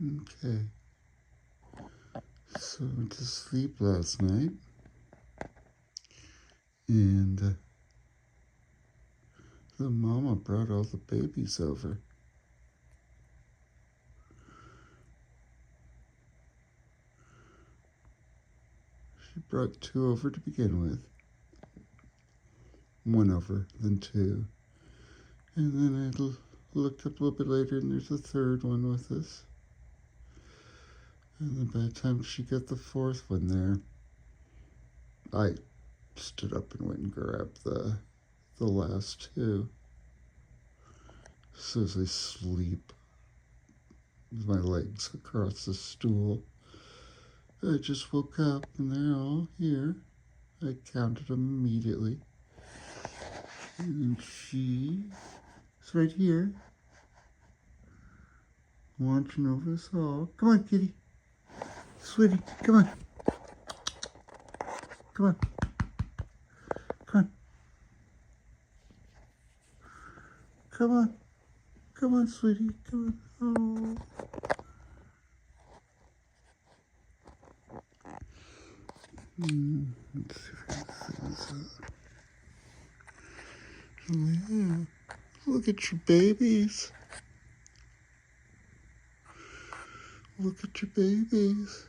Okay. So I went to sleep last night, and the mama brought all the babies over. She brought 2 over to begin with. 1 over, then 2. And then I looked up a little bit later, and there's a 3rd one with us. And then by the time she got the 4th one there, I stood up and went and grabbed the last 2. So as I sleep with my legs across the stool, I just woke up and they're all here. I counted them immediately. And she is right here, watching over us all. Come on, kitty. Sweetie, come on. Come on. Come on. Come on. Come on, sweetie. Come on. Oh. Let's see if I can see this. Oh, yeah. Look at your babies. Look at your babies.